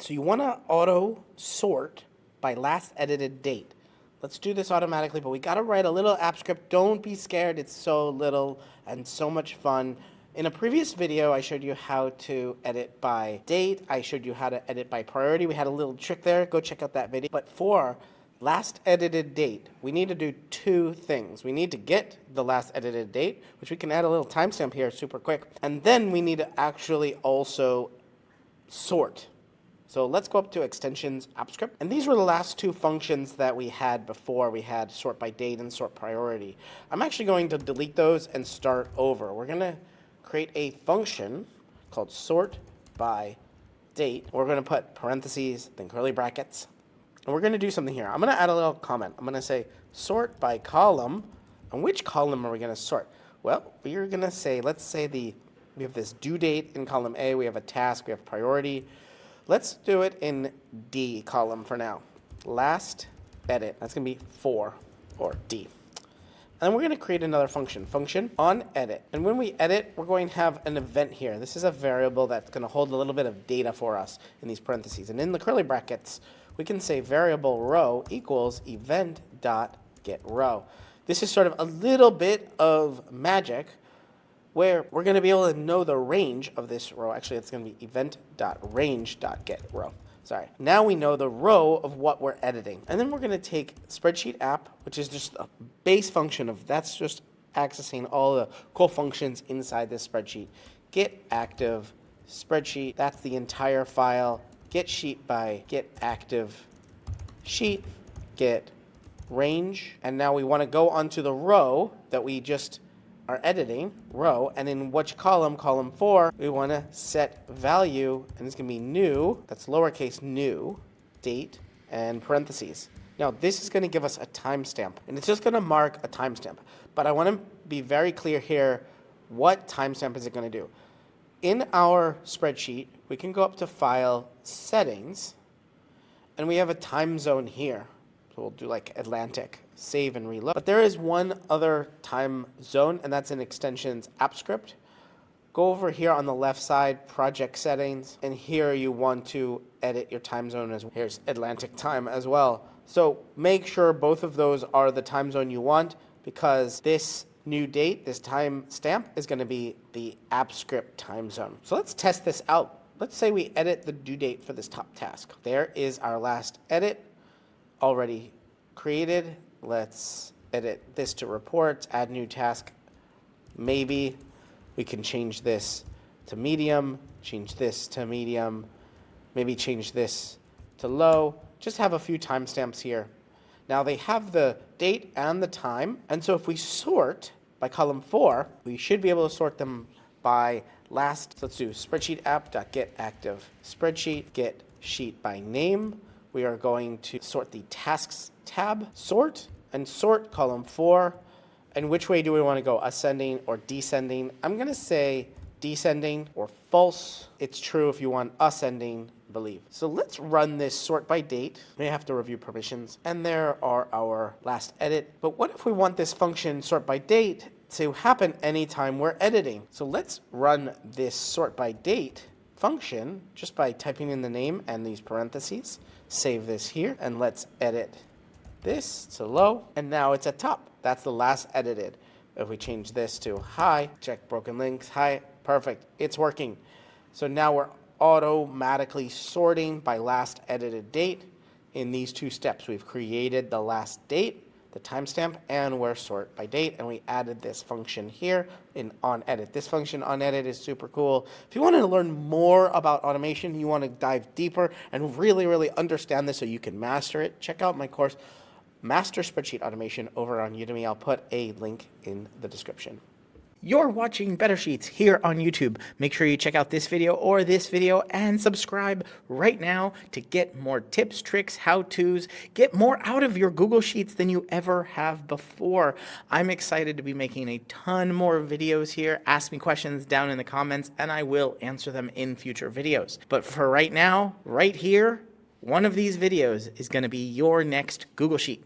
So you want to auto sort by last edited date. Let's do this automatically, but we got to write a little app script. Don't be scared. It's so little and so much fun. In a previous video, I showed you how to edit by date. I showed you how to edit by priority. We had a little trick there. Go check out that video. But for last edited date, we need to do two things. We need to get the last edited date, which we can add a little timestamp here super quick. And then we need to actually also sort. So let's go up to extensions app script. And these were the last two functions that we had before. We had sort by date and sort priority. I'm actually going to delete those and start over. We're going to create a function called sort by date. We're going to put parentheses, then curly brackets. And we're going to do something here. I'm going to add a little comment. I'm going to say sort by column. And which column are we going to sort? Well, we're going to say, let's say we have this due date in column A. We have a task. We have priority. Let's do it in D column for now. Last edit. That's going to be 4 or D. And then we're going to create another function on edit. And when we edit, we're going to have an event here. This is a variable that's going to hold a little bit of data for us in these parentheses. And in the curly brackets, we can say variable row equals event.getRow. This is sort of a little bit of magic where we're going to be able to know the range of this row. Actually, it's going to be event.range.getRow. Sorry. Now we know the row of what we're editing. And then we're going to take spreadsheet app, which is just a base function of that's just accessing all the cool functions inside this spreadsheet. Get active spreadsheet. That's the entire file. Get sheet by get active sheet. Get range. And now we want to go onto the row that we just are editing, row, and in which column, column 4, we want to set value, and it's going to be new, that's lowercase new, date, and parentheses. Now, this is going to give us a timestamp, and it's just going to mark a timestamp. But I want to be very clear here, what timestamp is it going to do? In our spreadsheet, we can go up to File, Settings, and we have a time zone here. So we'll do like Atlantic, save and reload. But there is one other time zone, and that's in extensions app script. Go over here on the left side, project settings, and here you want to edit your time zone as well. Here's Atlantic time as well. So make sure both of those are the time zone you want, because this new date, this time stamp, is going to be the app script time zone. So let's test this out. Let's say we edit the due date for this top task. There is our last edit already created. Let's edit this to reports, add new task. Maybe we can change this to medium, change this to medium, maybe change this to low. Just have a few timestamps here. Now they have the date and the time, and so if we sort by column 4, we should be able to sort them by last. So let's do spreadsheet app.get active spreadsheet, get sheet by name. We are going to sort the tasks tab, sort, and sort column 4. And which way do we want to go, ascending or descending? I'm going to say descending or false. It's true if you want ascending, believe. So let's run this sort by date. We have to review permissions. And there are our last edit. But what if we want this function sort by date to happen anytime we're editing? So let's run this sort by date function just by typing in the name and these parentheses. Save this here, and let's edit this to low, and now it's at top. That's the last edited. If we change this to high, check broken links, high, perfect, it's working. So now we're automatically sorting by last edited date in these two steps. We've created the last date, the timestamp, and we're sort by date, and we added this function here in onEdit. This function onEdit is super cool. If you want to learn more about automation, you want to dive deeper and really understand this so you can master it, check out my course, Master Spreadsheet Automation, over on Udemy. I'll put a link in the description. You're watching Better Sheets here on YouTube. Make sure you check out this video or this video and subscribe right now to get more tips, tricks, how-tos, get more out of your Google Sheets than you ever have before. I'm excited to be making a ton more videos here. Ask me questions down in the comments and I will answer them in future videos. But for right now, right here, one of these videos is going to be your next Google Sheet.